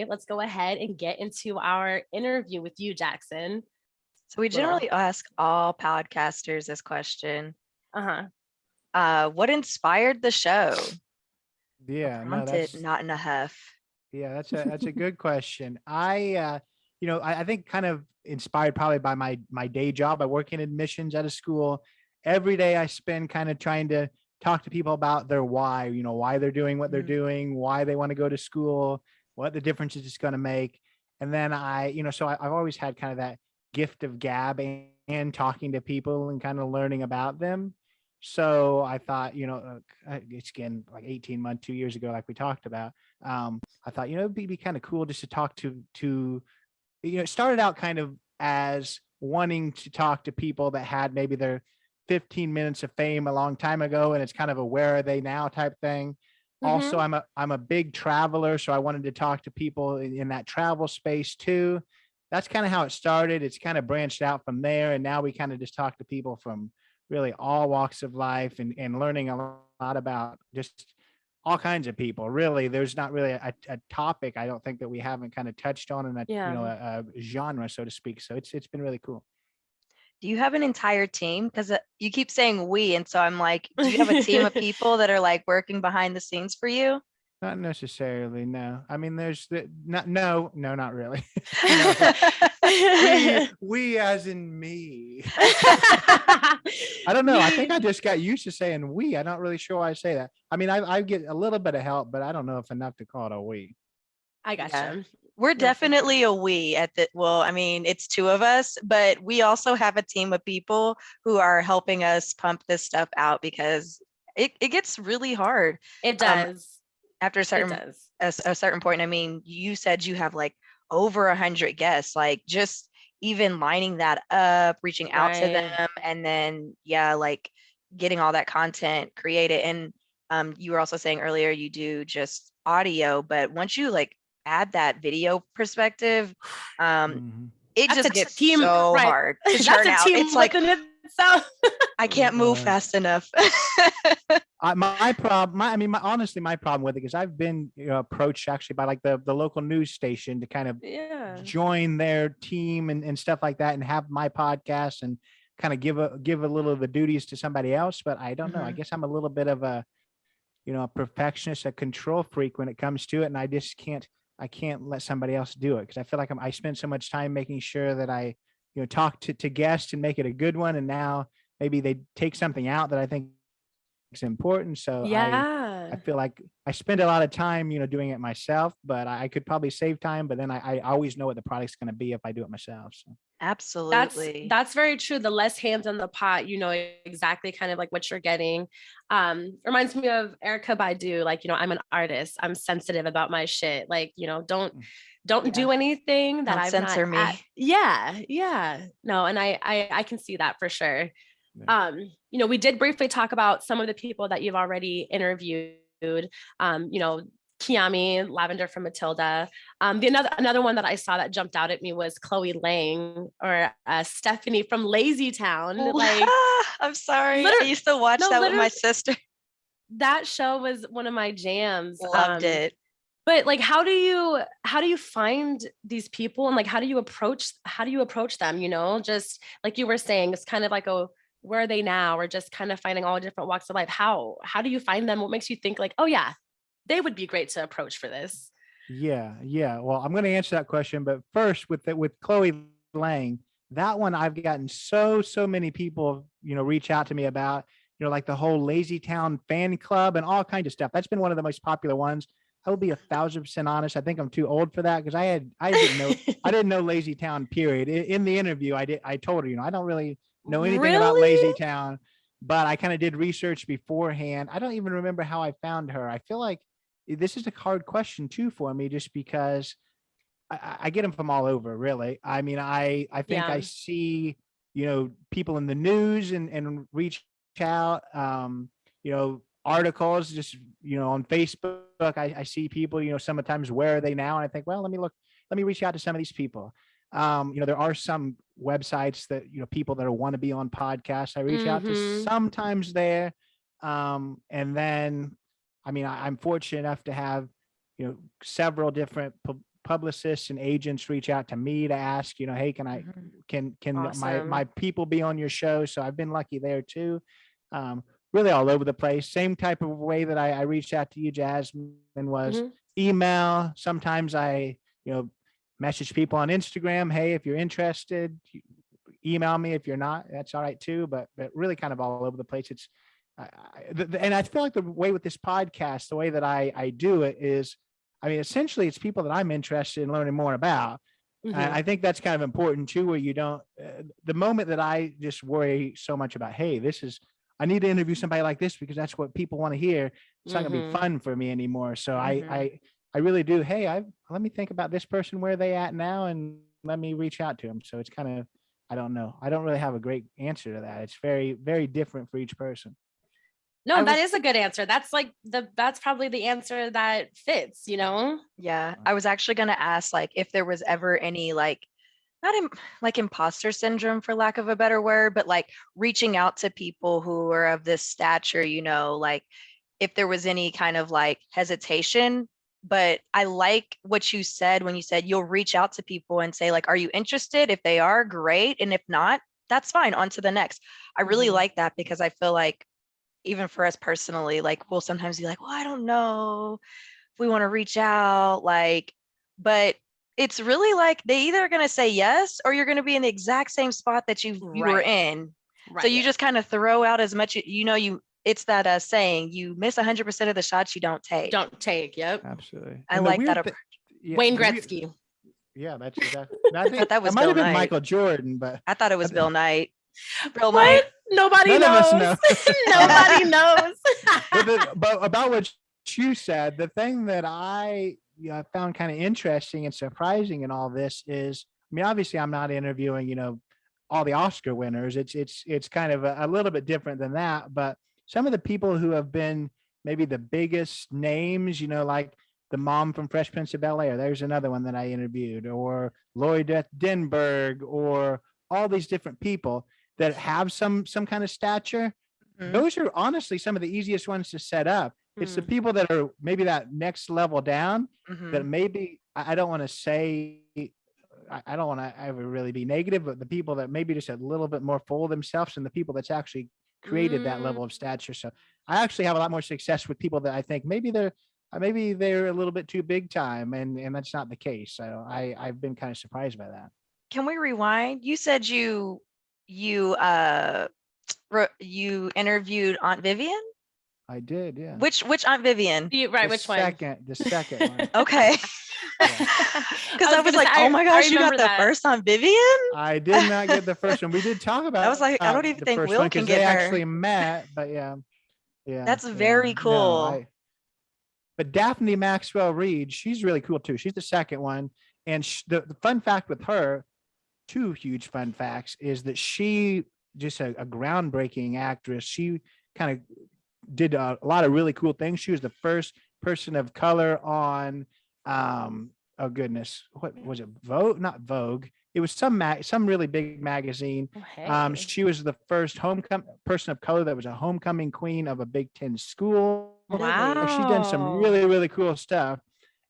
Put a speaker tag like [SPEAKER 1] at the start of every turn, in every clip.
[SPEAKER 1] say, let's go ahead and get into our interview with you, Jackson.
[SPEAKER 2] So we generally ask all podcasters this question. What inspired the show?
[SPEAKER 3] Yeah, no,
[SPEAKER 2] Prompted, not in a huff.
[SPEAKER 3] yeah, that's a good question. I think kind of inspired probably by my day job. I work in admissions at a school. Every day I spend kind of trying to talk to people about their why, why they're doing what they're doing, why they want to go to school, what the difference it's going to make. And then I've always had kind of that gift of gab and talking to people and kind of learning about them. So I thought, it's again like 18 months, 2 years ago, like we talked about. I thought, it'd be kind of cool just to talk to it started out kind of as wanting to talk to people that had maybe their 15 minutes of fame a long time ago, and it's kind of a where are they now type thing. Also, I'm a big traveler, so I wanted to talk to people in that travel space too. That's kind of how it started. It's kind of branched out from there, and now we kind of just talk to people from really all walks of life and learning a lot about just all kinds of people. Really, there's not really a topic I don't think that we haven't kind of touched on in a genre, so to speak. So it's been really cool.
[SPEAKER 2] Do you have an entire team? Because you keep saying we, and so I'm like, do you have a team of people that are like working behind the scenes for you?
[SPEAKER 3] Not necessarily, no. I mean, no, not really. we as in me. I don't know. I think I just got used to saying we. I'm not really sure why I say that. I mean, I get a little bit of help, but I don't know if enough to call it a we.
[SPEAKER 1] I gotcha.
[SPEAKER 2] Yeah. We're definitely a we it's two of us, but we also have a team of people who are helping us pump this stuff out because it gets really hard.
[SPEAKER 1] It does.
[SPEAKER 2] After a certain point. I mean, you said you have like over 100 guests, like just even lining that up, reaching out to them, and then like getting all that content created. And you were also saying earlier you do just audio, but once you like add that video perspective, it just gets so hard to turn out. It's like I can't move fast enough.
[SPEAKER 3] My problem with it is I've been approached actually by like the local news station to kind of join their team and stuff like that and have my podcast and kind of give a little of the duties to somebody else. But I don't know. I guess I'm a little bit of a perfectionist, a control freak when it comes to it, and I just can't let somebody else do it because I feel like I spend so much time making sure that I talk to guests and make it a good one, and now maybe they take something out that I think is important. So I feel like I spend a lot of time doing it myself, but I could probably save time, but then I always know what the product's going to be if I do it myself. So.
[SPEAKER 2] Absolutely.
[SPEAKER 1] That's very true. The less hands on the pot, exactly kind of like what you're getting. Reminds me of Erica Baidu. Like, I'm an artist. I'm sensitive about my shit. Like, don't do anything that I've
[SPEAKER 2] censor me.
[SPEAKER 1] Yeah. No, and I can see that for sure. Yeah. We did briefly talk about some of the people that you've already interviewed. Kiami, Lavender from Matilda. Another one that I saw that jumped out at me was Chloe Lang or Stephanie from Lazy Town. Like,
[SPEAKER 2] I'm sorry. I used to watch that with my sister.
[SPEAKER 1] That show was one of my jams.
[SPEAKER 2] Loved it.
[SPEAKER 1] But like, how do you find these people and like, how do you approach them? Just like you were saying, it's kind of like where are they now? Or just kind of finding all different walks of life. How do you find them? What makes you think like, oh yeah, they would be great to approach for this?
[SPEAKER 3] Yeah. Well, I'm going to answer that question, but first with Chloe Lang, that one I've gotten so many people, reach out to me about, like the whole Lazy Town fan club and all kinds of stuff. That's been one of the most popular ones. I will be 1,000% honest. I think I'm too old for that because I didn't know Lazy Town, period. In the interview, I told her, I don't really know anything about Lazy Town, but I kind of did research beforehand. I don't even remember how I found her. I feel like this is a hard question too for me, just because I get them from all over, really. I mean, I think I see, people in the news and reach out, articles, just, on Facebook. I see people, sometimes where are they now? And I think, well, let me reach out to some of these people. There are some websites that, people that want to be on podcasts, I reach out to sometimes there. And then, I mean, I'm fortunate enough to have, several different publicists and agents reach out to me to ask, hey, can my people be on your show? So I've been lucky there too. Really all over the place. Same type of way that I reached out to you, Jasmine, was email. Sometimes I, message people on Instagram. Hey, if you're interested, email me. If you're not, that's all right too. But really kind of all over the place. It's, and I feel like the way with this podcast, the way that I do it is, essentially it's people that I'm interested in learning more about. I think that's kind of important too, where you don't, the moment that I just worry so much about, hey, I need to interview somebody like this because that's what people want to hear. It's not gonna be fun for me anymore. So I really do. Hey, let me think about this person, where they at now, and let me reach out to them. So it's kind of, I don't know. I don't really have a great answer to that. It's very, very different for each person.
[SPEAKER 1] No, that is a good answer. That's like that's probably the answer that fits,
[SPEAKER 2] Yeah. I was actually going to ask, like, if there was ever any, like, not like imposter syndrome, for lack of a better word, but like reaching out to people who are of this stature, like if there was any kind of like hesitation. But I like what you said when you said you'll reach out to people and say, like, are you interested? If they are, great. And if not, that's fine. On to the next. I really like that, because I feel like even for us personally, like we'll sometimes be like, well, I don't know if we want to reach out, like, but it's really like they either are going to say yes, or you're going to be in the exact same spot that you were in. Right. So you just kind of throw out as much, it's that saying, you miss 100% of the shots you don't take.
[SPEAKER 1] Yep.
[SPEAKER 3] Absolutely.
[SPEAKER 2] I like that approach.
[SPEAKER 1] Wayne Gretzky.
[SPEAKER 3] Yeah, that's exactly.
[SPEAKER 2] I thought that was
[SPEAKER 3] might
[SPEAKER 2] Bill
[SPEAKER 3] have been
[SPEAKER 2] Knight.
[SPEAKER 3] Michael Jordan, but
[SPEAKER 2] I thought it was Bill Knight. Bill
[SPEAKER 1] What?
[SPEAKER 2] Knight.
[SPEAKER 1] Nobody
[SPEAKER 3] None
[SPEAKER 1] knows.
[SPEAKER 3] of us know.
[SPEAKER 1] Nobody knows.
[SPEAKER 3] but about what you said, the thing that I found kind of interesting and surprising in all this is, obviously I'm not interviewing, all the Oscar winners. It's kind of a little bit different than that, but some of the people who have been maybe the biggest names, like the mom from Fresh Prince of Bel-Air, there's another one that I interviewed, or Lori Denberg, or all these different people that have some kind of stature. Those are honestly some of the easiest ones to set up. It's the people that are maybe that next level down that maybe, I don't want to say, I don't want to ever really be negative, but the people that maybe just a little bit more full of themselves, and the people that's actually created that level of stature. So I actually have a lot more success with people that I think maybe they're a little bit too big time, and that's not the case. So I've been kind of surprised by that.
[SPEAKER 2] Can we rewind? You said you interviewed Aunt Vivian?
[SPEAKER 3] I did, yeah.
[SPEAKER 2] Which Aunt Vivian?
[SPEAKER 1] Which one?
[SPEAKER 3] The second one.
[SPEAKER 2] Okay. Because I was like, oh my gosh, you got the first Aunt Vivian?
[SPEAKER 3] I did not get the first one. We did talk about.
[SPEAKER 2] I was like, I don't even think Will can get
[SPEAKER 3] her. They
[SPEAKER 2] her.
[SPEAKER 3] actually met, but yeah.
[SPEAKER 2] That's very cool.
[SPEAKER 3] No, but Daphne Maxwell Reid, she's really cool too. She's the second one, and the fun fact with her, two huge fun facts, is that she just a groundbreaking actress. She kind of did a lot of really cool things. She was the first person of color on oh goodness, what was it? Vogue? Not Vogue. It was some really big magazine. She was the first person of color that was a homecoming queen of a Big Ten school.
[SPEAKER 1] Wow.
[SPEAKER 3] She's done some really, really cool stuff.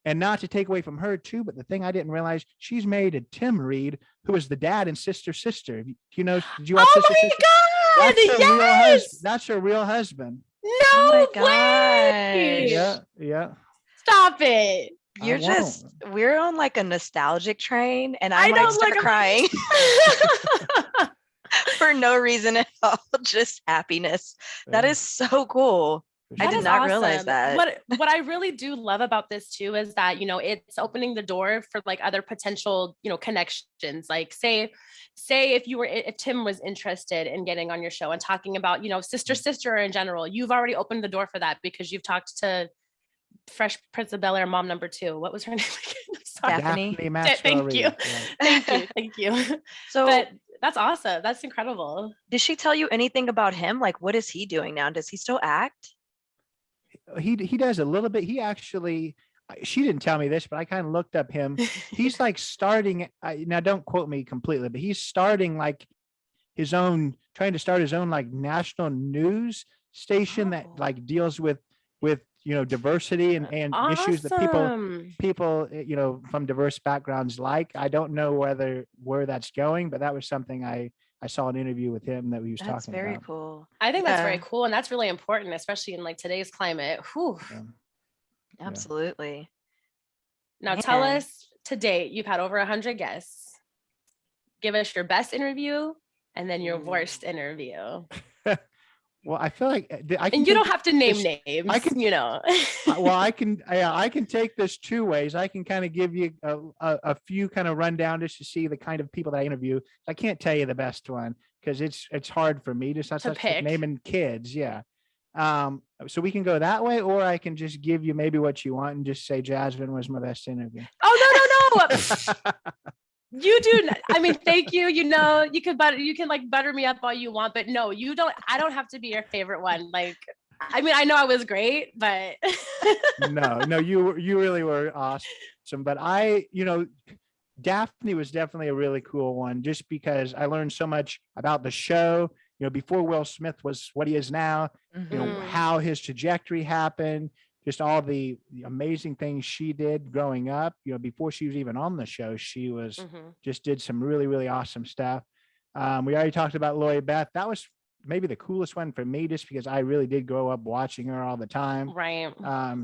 [SPEAKER 3] And not to take away from her too, but the thing I didn't realize, she's married to Tim Reed, who was the dad in Sister Sister. Did you watch Sister Sister?
[SPEAKER 1] God, yes!
[SPEAKER 3] That's her real husband.
[SPEAKER 1] No way.
[SPEAKER 3] Yeah.
[SPEAKER 1] Stop it.
[SPEAKER 2] We're on like a nostalgic train, and I might start crying for no reason at all, just happiness. That is so cool. I did not realize that.
[SPEAKER 1] What I really do love about this too is that, it's opening the door for like other potential, connections. Like say if Tim was interested in getting on your show and talking about, sister in general, you've already opened the door for that because you've talked to Fresh Prince of Bel-Air mom number 2. What was her name again?
[SPEAKER 2] Daphne.
[SPEAKER 1] Thank you. Yeah. Thank you. So but that's awesome. That's incredible.
[SPEAKER 2] Did she tell you anything about him? Like, what is he doing now? Does he still act?
[SPEAKER 3] He does a little bit. He actually, she didn't tell me this, but I kind of looked up him. He's like starting, now don't quote me completely, but he's starting like trying to start his own like national news station that like deals with diversity and issues that
[SPEAKER 1] Awesome.
[SPEAKER 3] people from diverse backgrounds like. I don't know where that's going, but that was something I saw an interview with him that he was
[SPEAKER 2] That's
[SPEAKER 3] talking
[SPEAKER 2] very
[SPEAKER 3] about.
[SPEAKER 2] cool.
[SPEAKER 1] I think that's very
[SPEAKER 2] Yeah,
[SPEAKER 1] cool. And that's really important, especially in like today's climate. Whew.
[SPEAKER 3] Yeah.
[SPEAKER 2] absolutely.
[SPEAKER 1] Now tell
[SPEAKER 2] Man.
[SPEAKER 1] us, to date, you've had over 100 guests. Give us your best interview and then your
[SPEAKER 2] Ooh.
[SPEAKER 1] worst interview.
[SPEAKER 3] Well, I feel like I can
[SPEAKER 1] And you
[SPEAKER 3] take
[SPEAKER 1] don't have to name
[SPEAKER 3] this-
[SPEAKER 1] names,
[SPEAKER 3] I can well, I can take this two ways. I can kind of give you a few kind of rundown just to see the kind of people that I interview. I can't tell you the best one because it's hard for me to such like
[SPEAKER 1] pick.
[SPEAKER 3] naming kids. Yeah. So we can go that way, or I can just give you maybe what you want and just say Jasmine was my best interview.
[SPEAKER 1] Oh, no. You do. I mean, thank you. You can like butter me up all you want, but no, you don't. I don't have to be your favorite one. Like, I mean, I know I was great, but
[SPEAKER 3] No, you really were awesome. But Daphne was definitely a really cool one just because I learned so much about the show, before Will Smith was what he is now,
[SPEAKER 2] Mhm.
[SPEAKER 3] how his trajectory happened, just all the amazing things she did growing up, before she was even on the show, she was just did some really, really awesome stuff. We already talked about Lori Beth. That was maybe the coolest one for me just because I really did grow up watching her all the time.
[SPEAKER 1] right.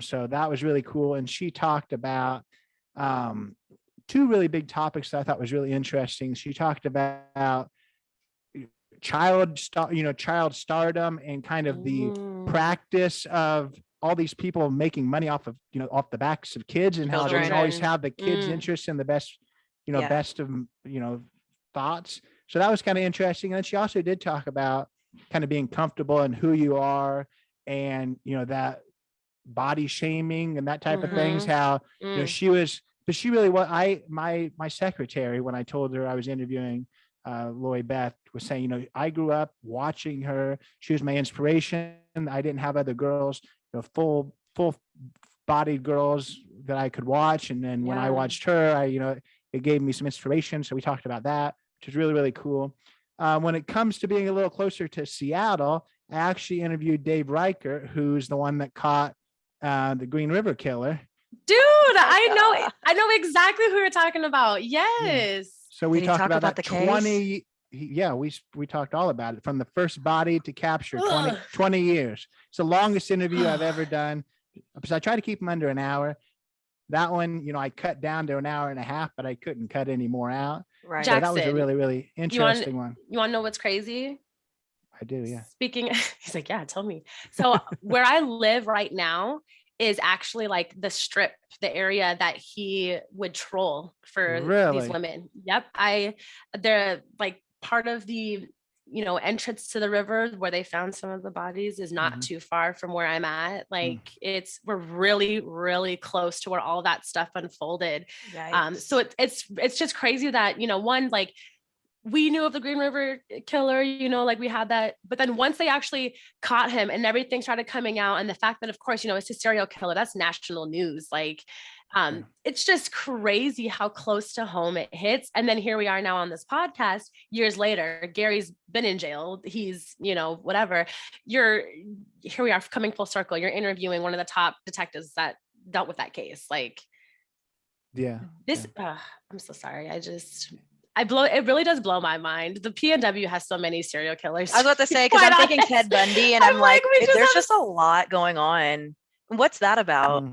[SPEAKER 3] So that was really cool. And she talked about two really big topics that I thought was really interesting. She talked about child stardom and kind of the practice of all these people making money off of off the backs of kids and how they don't always
[SPEAKER 1] Children.
[SPEAKER 3] have the kids' interests and the best
[SPEAKER 2] Yeah.
[SPEAKER 3] best of thoughts. So that was kind of interesting. And then she also did talk about kind of being comfortable in who you are and that body shaming and that type of things. How she was, but she really was. My secretary, when I told her I was interviewing Lori Beth, was saying, I grew up watching her. She was my inspiration. I didn't have other girls, full bodied girls that I could watch. And then when I watched her, it gave me some inspiration. So we talked about that, which is really, really cool. When it comes to being a little closer to Seattle, I actually interviewed Dave Reichert, who's the one that caught the Green River Killer.
[SPEAKER 1] Dude, I know exactly who you're talking about. Yes.
[SPEAKER 3] So we
[SPEAKER 2] Did he
[SPEAKER 3] talked
[SPEAKER 2] talk
[SPEAKER 3] about
[SPEAKER 2] about
[SPEAKER 3] that
[SPEAKER 2] the case?
[SPEAKER 3] 20. We talked all about it from the first body to capture 20 years. It's the longest interview I've ever done because I try to keep them under an hour. That one, I cut down to an hour and a half, but I couldn't cut any more out.
[SPEAKER 2] Right.
[SPEAKER 3] So that was a
[SPEAKER 1] Jackson,
[SPEAKER 3] really, really interesting one.
[SPEAKER 1] You want to know what's crazy?
[SPEAKER 3] I do, yeah.
[SPEAKER 1] Speaking, he's like, yeah, tell me. So where I live right now is actually like the strip, the area that he would troll for these women. Yep. They're like part of the, entrance to the river where they found some of the bodies is not too far from where I'm at. Like we're really, really close to where all that stuff unfolded. So it's just crazy that, one, like, we knew of the Green River Killer, like we had that, but then once they actually caught him and everything started coming out, and the fact that, of course, it's a serial killer, that's national news. Like, it's just crazy how close to home it hits. And then here we are now on this podcast years later. Gary's been in jail. He's, whatever. Here we are coming full circle. You're interviewing one of the top detectives that dealt with that case. Like, I'm so sorry. It really does blow my mind. The PNW has so many serial killers.
[SPEAKER 2] I was about to say, because I'm thinking Ted Bundy, and I'm like, there's just a lot going on. What's that about?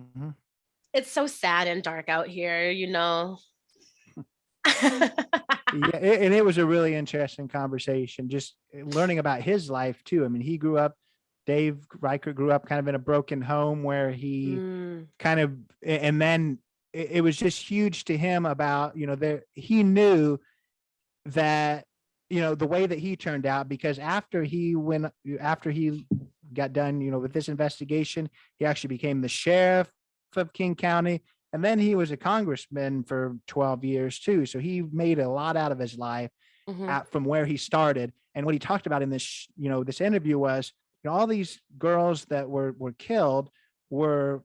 [SPEAKER 1] It's so sad and dark out here,
[SPEAKER 3] Yeah, and it was a really interesting conversation, just learning about his life too. I mean, Dave Reichert grew up kind of in a broken home where he kind of, and then it was just huge to him about, he knew that, the way that he turned out, because after he got done, with this investigation, he actually became the sheriff of King County. And then he was a congressman for 12 years too. So he made a lot out of his life from where he started. And what he talked about in this, this interview was, all these girls that were killed were,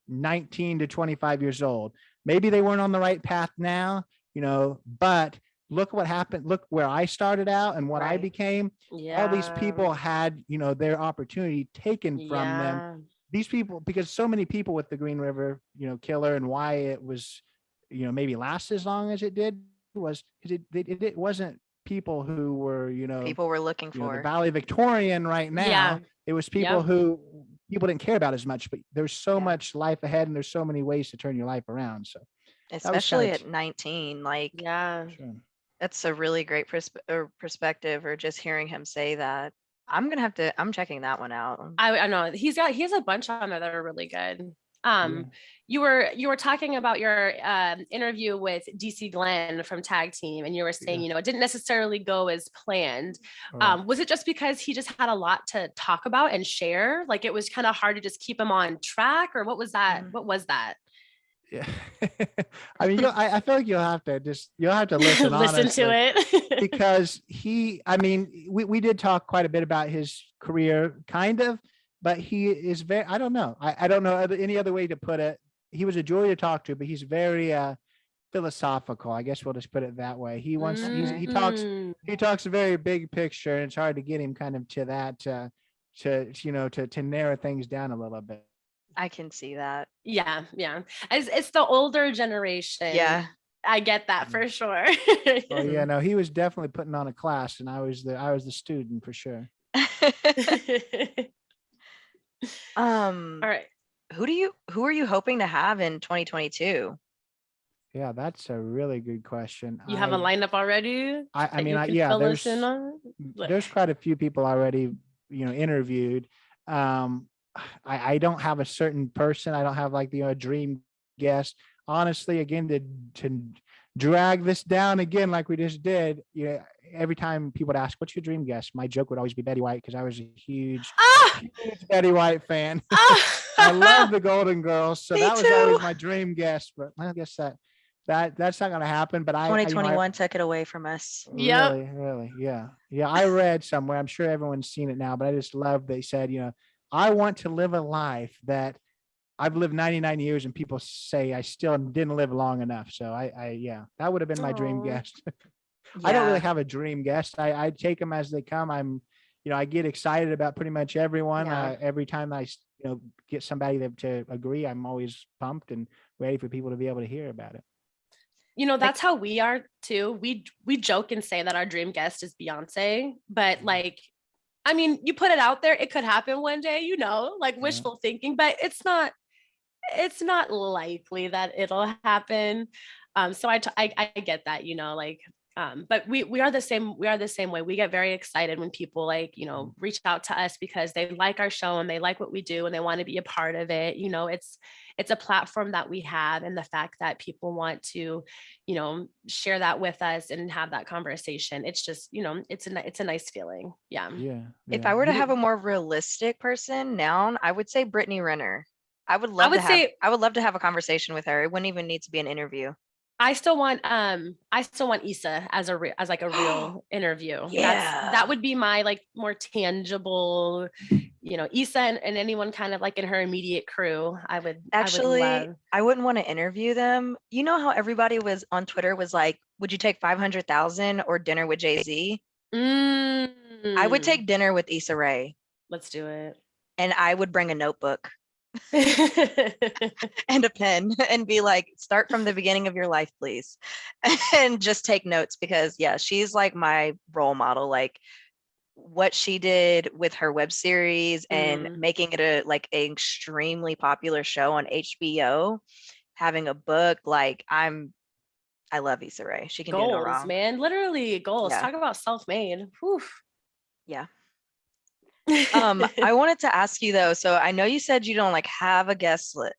[SPEAKER 3] 19 to 25 years old. Maybe they weren't on the right path now, but look what happened. Look where I started out and what I became. All these people had, their opportunity taken from them these people, because so many people with the Green River, killer, and why it was, maybe last as long as it did was because it wasn't people who were,
[SPEAKER 2] People were looking
[SPEAKER 3] the
[SPEAKER 2] for.
[SPEAKER 3] valedictorian right
[SPEAKER 1] Yeah.
[SPEAKER 3] now. It was people
[SPEAKER 1] Yep.
[SPEAKER 3] who people didn't care about as much, but there's so
[SPEAKER 2] Yeah.
[SPEAKER 3] much life ahead and there's so many ways to turn your life around. So that was
[SPEAKER 2] Especially
[SPEAKER 3] kind
[SPEAKER 2] at 19, like
[SPEAKER 1] Yeah.
[SPEAKER 3] of
[SPEAKER 2] that's a really great perspective, or just hearing him say that. I'm checking that one out.
[SPEAKER 1] I know he has a bunch on there that are really good.
[SPEAKER 3] Yeah.
[SPEAKER 1] You were talking about your interview with DC Glenn from Tag Team, and you were saying,
[SPEAKER 3] Yeah.
[SPEAKER 1] it didn't necessarily go as planned.
[SPEAKER 3] Right.
[SPEAKER 1] Was it just because he just had a lot to talk about and share? Like it was kind of hard to just keep him on track, or what was that?
[SPEAKER 2] Mm.
[SPEAKER 1] What was that?
[SPEAKER 3] Yeah. I mean, I feel like you'll have to listen
[SPEAKER 1] Listen to
[SPEAKER 3] honestly,
[SPEAKER 1] it.
[SPEAKER 3] because we did talk quite a bit about his career, kind of, but he is very, I don't know. I don't know any other way to put it. He was a joy to talk to, but he's very philosophical. I guess we'll just put it that way. He wants,
[SPEAKER 2] Okay.
[SPEAKER 3] he talks a very big picture, and it's hard to get him kind of to that, to narrow things down a little bit.
[SPEAKER 2] I can see that.
[SPEAKER 1] Yeah. It's the older generation.
[SPEAKER 2] Yeah.
[SPEAKER 1] I get that for sure.
[SPEAKER 3] Oh yeah, no, he was definitely putting on a class, and I was the student for sure.
[SPEAKER 1] All right.
[SPEAKER 2] Who are you hoping to have in 2022?
[SPEAKER 3] Yeah, that's a really good question.
[SPEAKER 1] You have a lineup already?
[SPEAKER 3] I mean,
[SPEAKER 1] that you can
[SPEAKER 3] yeah,
[SPEAKER 1] fill us in on?
[SPEAKER 3] there's quite a few people already, interviewed. I don't have a certain person. I don't have like a dream guest. Honestly, again, to drag this down again, like we just did, every time people would ask, "What's your dream guest?" My joke would always be Betty White, because I was a huge Betty White fan. I love the Golden Girls, so
[SPEAKER 2] Me
[SPEAKER 3] that was
[SPEAKER 2] too.
[SPEAKER 3] always my dream guest. But I guess that's not going to happen. But
[SPEAKER 2] 2021 took it away from us.
[SPEAKER 1] Yep.
[SPEAKER 3] Really, yeah. I read somewhere, I'm sure everyone's seen it now, but I just love they said, I want to live a life that I've lived 99 years and people say I still didn't live long enough. So yeah, that would have been my dream
[SPEAKER 1] Aw.
[SPEAKER 3] guest.
[SPEAKER 2] Yeah.
[SPEAKER 3] I don't really have a dream guest. I take them as they come. I get excited about pretty much everyone.
[SPEAKER 1] Yeah.
[SPEAKER 3] Every time I, get somebody to agree, I'm always pumped and ready for people to be able to hear about it.
[SPEAKER 1] That's how we are too. We joke and say that our dream guest is Beyonce, but like, I mean, you put it out there, it could happen one day, like wishful thinking, but it's not likely that it'll happen. So I get that, but we are the same way. We get very excited when people reach out to us because they like our show and they like what we do and they want to be a part of it. It's a platform that we have, and the fact that people want to share that with us and have that conversation, it's just it's a nice feeling. Yeah.
[SPEAKER 2] If I were to have a more realistic person now, I would say Brittany Renner. I would love to have a conversation with her. It wouldn't even need to be an interview.
[SPEAKER 1] I still want Issa as a real interview.
[SPEAKER 2] Yeah.
[SPEAKER 1] That would be my more tangible, Issa and anyone kind of in her immediate crew. I
[SPEAKER 2] wouldn't want to interview them. You know how everybody was on Twitter was like, would you take 500,000 or dinner with Jay-Z? I would take dinner with Issa Rae.
[SPEAKER 1] Let's do it.
[SPEAKER 2] And I would bring a notebook and a pen and be like, start from the beginning of your life, please. And just take notes, because she's like my role model. Like what she did with her web series and making it an extremely popular show on HBO, having a book, I love Issa Rae. She can do no wrong.
[SPEAKER 1] Man, literally goals.
[SPEAKER 2] Yeah.
[SPEAKER 1] Talk about self-made. Whew.
[SPEAKER 2] Yeah. I wanted to ask you though, so I know you said you don't have a guest list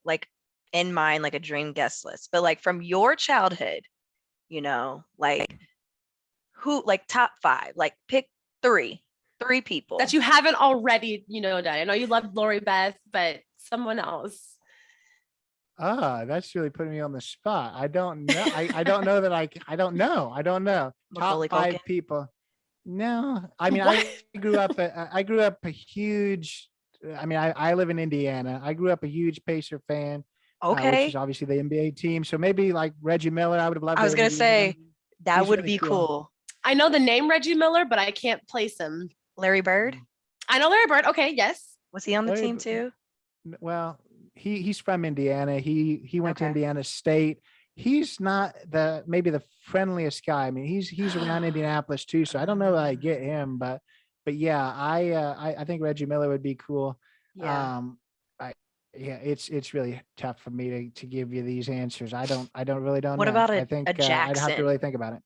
[SPEAKER 2] in mind, a dream guest list, but from your childhood, who, top 5, pick three people
[SPEAKER 1] that you haven't already done. I know you loved Lori Beth, but someone else.
[SPEAKER 3] That's really putting me on the spot. I don't know. I don't know that I don't know. Top 5 people. No, I mean, I grew up a huge, I live in Indiana. I grew up a huge Pacer fan.
[SPEAKER 2] Okay.
[SPEAKER 3] Which is obviously the NBA team. So maybe Reggie Miller, I would have loved.
[SPEAKER 2] I was going to say that would be cool.
[SPEAKER 1] I know the name Reggie Miller, but I can't place him.
[SPEAKER 2] Larry Bird?
[SPEAKER 1] I know Larry Bird. Okay, yes.
[SPEAKER 2] Was he on the team too?
[SPEAKER 3] Well, he's from Indiana. He went to
[SPEAKER 2] Okay.
[SPEAKER 3] Indiana State. He's not maybe the friendliest guy. I mean, he's around Indianapolis too, so I don't know that I get him, but yeah, I think Reggie Miller would be cool.
[SPEAKER 2] Yeah.
[SPEAKER 3] Um, I yeah, it's really tough for me to give you these answers. I don't really don't
[SPEAKER 2] What
[SPEAKER 3] know.
[SPEAKER 2] about
[SPEAKER 3] I
[SPEAKER 2] a
[SPEAKER 3] think I'd have to really
[SPEAKER 2] Jackson?
[SPEAKER 3] think about it.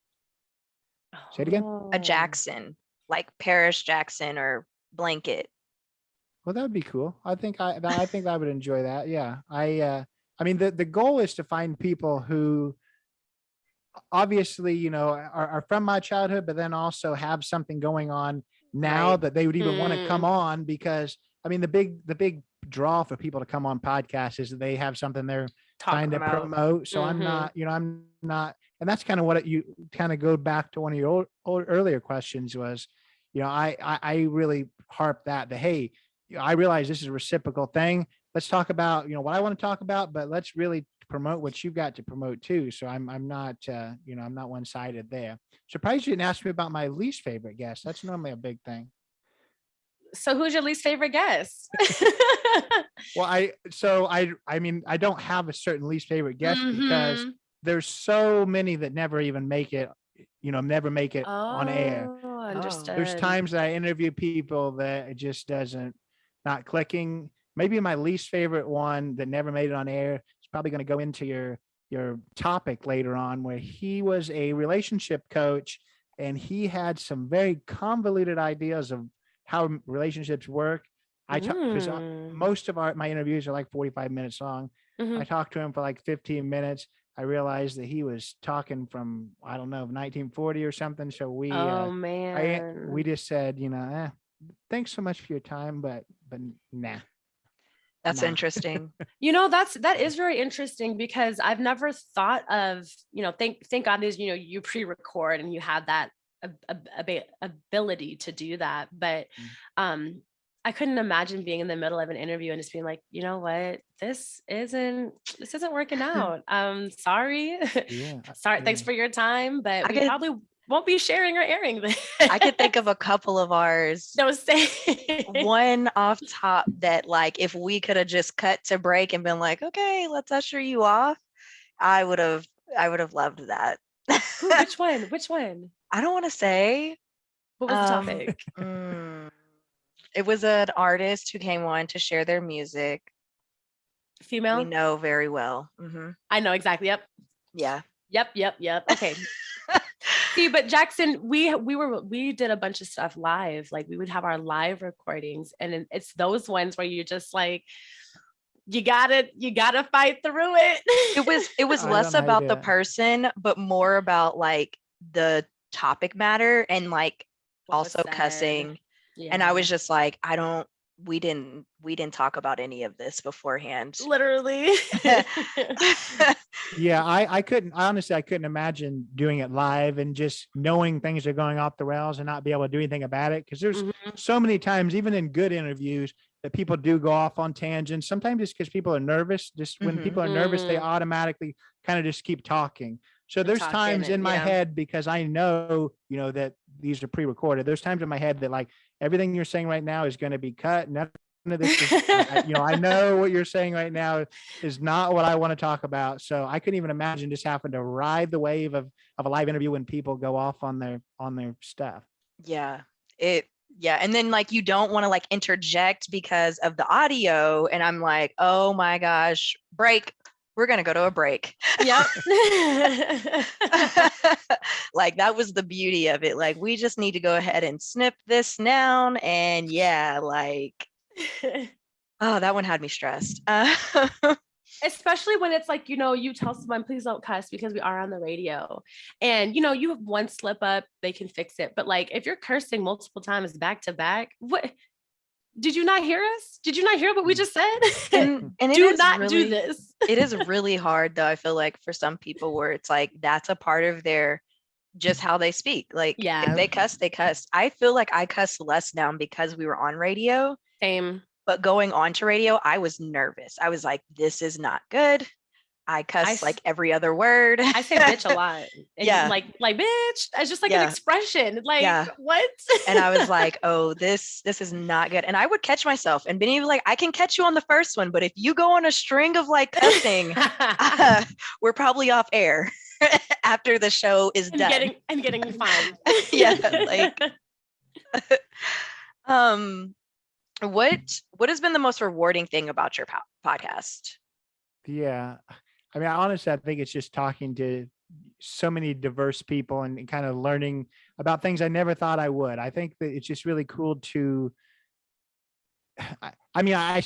[SPEAKER 3] Say it again.
[SPEAKER 2] A
[SPEAKER 1] Oh.
[SPEAKER 2] Jackson, like Paris Jackson or Blanket.
[SPEAKER 3] Well, that would be cool. I think I would enjoy that. Yeah. I mean the goal is to find people who obviously, are from my childhood, but then also have something going on now
[SPEAKER 2] Right.
[SPEAKER 3] that they would even want to come
[SPEAKER 1] Mm,
[SPEAKER 3] on because I mean the big draw for people to come on podcasts is that they have something they're
[SPEAKER 1] talk
[SPEAKER 3] trying to
[SPEAKER 2] Promote.
[SPEAKER 3] promote. So
[SPEAKER 1] mhm.
[SPEAKER 3] I'm not, and that's kind of what you kind of go back to one of your earlier questions was, I really harp that hey, I realize this is a reciprocal thing. Let's talk about, what I want to talk about, but let's really promote what you've got to promote too. So I'm not, I'm not one sided there. Surprised you didn't ask me about my least favorite guest. That's normally a big thing.
[SPEAKER 1] So who's your least favorite guest?
[SPEAKER 3] Well, I mean, I don't have a certain least favorite guest because
[SPEAKER 1] Mhm.
[SPEAKER 3] there's so many that never even make it, never make it on air.
[SPEAKER 1] Oh,
[SPEAKER 2] Oh.
[SPEAKER 3] There's
[SPEAKER 1] understood.
[SPEAKER 3] times that I interview people that it just doesn't not clicking. Maybe my least favorite one that never made it on air is probably going to go into your topic later on, where he was a relationship coach and he had some very convoluted ideas of how relationships work. I talk because
[SPEAKER 1] Mm.
[SPEAKER 3] most of my interviews are like 45 minutes long. I
[SPEAKER 1] Mhm.
[SPEAKER 3] talked to him for like 15 minutes. I realized that he was talking from I don't know 1940 or something. So
[SPEAKER 1] Oh,
[SPEAKER 3] we
[SPEAKER 1] man.
[SPEAKER 3] just said, thanks so much for your time, but nah,
[SPEAKER 2] That's
[SPEAKER 3] nah.
[SPEAKER 2] interesting.
[SPEAKER 1] That is very interesting because I've never thought of, thank God there's, you pre-record and you have that ability to do that. But
[SPEAKER 3] Mm.
[SPEAKER 1] um I couldn't imagine being in the middle of an interview and just being like, you know what, this isn't working out. Sorry.
[SPEAKER 3] Yeah,
[SPEAKER 1] Sorry, thanks
[SPEAKER 3] yeah.
[SPEAKER 1] for your time, but
[SPEAKER 2] I
[SPEAKER 1] we
[SPEAKER 2] could
[SPEAKER 1] probably won't be sharing or airing this.
[SPEAKER 2] I could think of a couple of ours.
[SPEAKER 1] No say.
[SPEAKER 2] One off top that like if we could have just cut to break and been like, okay, let's usher you off, I would have I would have loved that.
[SPEAKER 1] Who, which one? Which one?
[SPEAKER 2] I don't want to say.
[SPEAKER 1] What was the
[SPEAKER 2] Um,
[SPEAKER 1] topic?
[SPEAKER 2] it was an artist who came on to share their music. We
[SPEAKER 1] Female?
[SPEAKER 2] know very well.
[SPEAKER 1] I know exactly. Yep.
[SPEAKER 2] Yeah.
[SPEAKER 1] Yep, yep, yep. Okay. See, but Jackson, we did a bunch of stuff live. Like we would have our live recordings, and it's those ones where you're just like, you gotta fight through
[SPEAKER 2] It was
[SPEAKER 3] I
[SPEAKER 2] less
[SPEAKER 3] don't know how you
[SPEAKER 2] about
[SPEAKER 3] do
[SPEAKER 2] the
[SPEAKER 3] it.
[SPEAKER 2] person, but more about like the topic matter and like
[SPEAKER 1] what was
[SPEAKER 2] also
[SPEAKER 1] said.
[SPEAKER 2] cussing. And I was
[SPEAKER 1] Yeah,
[SPEAKER 2] just like, I don't we didn't talk about any of this beforehand.
[SPEAKER 1] literally.
[SPEAKER 3] Yeah, I honestly I couldn't imagine doing it live and just knowing things are going off the rails and not be able to do anything about it. Cause there's
[SPEAKER 1] Mhm,
[SPEAKER 3] so many times, even in good interviews, that people do go off on tangents. Sometimes it's because people are nervous. Just when
[SPEAKER 2] Mhm.
[SPEAKER 3] people are nervous, they
[SPEAKER 1] mhm.
[SPEAKER 3] automatically kind of just keep talking. So
[SPEAKER 1] And
[SPEAKER 3] there's
[SPEAKER 1] talking
[SPEAKER 3] times
[SPEAKER 1] it.
[SPEAKER 3] in my
[SPEAKER 1] Yeah.
[SPEAKER 3] head because I know, that these are pre-recorded. There's times in my head that like everything you're saying right now is going to be cut. None of this is, I know what you're saying right now is not what I want to talk about. So I couldn't even imagine just having to ride the wave of a live interview when people go off on their stuff.
[SPEAKER 2] Yeah. It yeah, and then like you don't want to like interject because of the audio and I'm like, "Oh my gosh, break. We're going to go to a break."
[SPEAKER 1] Yep.
[SPEAKER 2] Like that was the beauty of it. Like we just need to go ahead and snip this down and yeah, like oh, that one had me stressed.
[SPEAKER 1] Especially when it's like, you tell someone, please don't cuss because we are on the radio. And, you have one slip up, they can fix it. But like, if you're cursing multiple times back to back, what did you not hear us? Did you not hear what we
[SPEAKER 3] Mm.
[SPEAKER 1] just said?
[SPEAKER 2] And
[SPEAKER 1] Do not do this.
[SPEAKER 2] it is really hard though. I feel like for some people where it's like that's a part of their just how they speak. Like if
[SPEAKER 1] Yeah,
[SPEAKER 2] they cuss, they cuss. I feel like I cuss less now because we were on radio,
[SPEAKER 1] same.
[SPEAKER 2] but going on to radio, I was nervous. I was like, this is not good. I
[SPEAKER 1] I
[SPEAKER 2] cuss
[SPEAKER 1] s-
[SPEAKER 2] like every other word.
[SPEAKER 1] I say bitch a lot. And
[SPEAKER 2] Yeah.
[SPEAKER 1] like bitch. It's just like an
[SPEAKER 2] Yeah.
[SPEAKER 1] expression. Like
[SPEAKER 2] Yeah.
[SPEAKER 1] what?
[SPEAKER 2] And I was like, oh, this is not good. And I would catch myself, and Benny was like, I can catch you on the first one, but if you go on a string of like cussing, we're probably off air after the show is done.
[SPEAKER 1] and getting fined.
[SPEAKER 2] Yeah, like um what has been the most rewarding thing about your podcast?
[SPEAKER 3] Yeah. I mean, honestly, I think it's just talking to so many diverse people and kind of learning about things I never thought I would. I think that it's just really cool to, I mean, I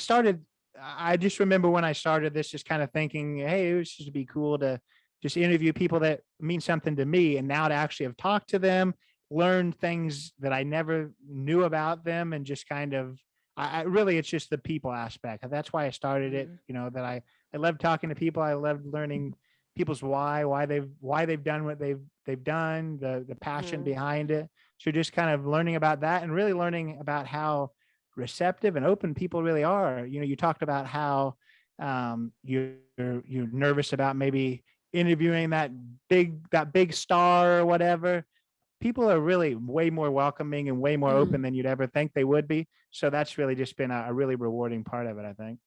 [SPEAKER 3] just remember when I started this, just kind of thinking, hey, it would just be cool to just interview people that mean something to me. And now to actually have talked to them, learned things that I never knew about them, and just kind of, I really, it's just the people aspect. That's why I started it.
[SPEAKER 1] Mhm.
[SPEAKER 3] You know, that I love talking to people. I love learning people's why they've done what they've done, the passion
[SPEAKER 1] Mhm.
[SPEAKER 3] behind it. So just kind of learning about that and really learning about how receptive and open people really are. You know, you talked about how you're nervous about maybe interviewing that big star or whatever. People are really way more welcoming and way more
[SPEAKER 1] Mhm.
[SPEAKER 3] open than you'd ever think they would be. So that's really just been a really rewarding part of it, I think.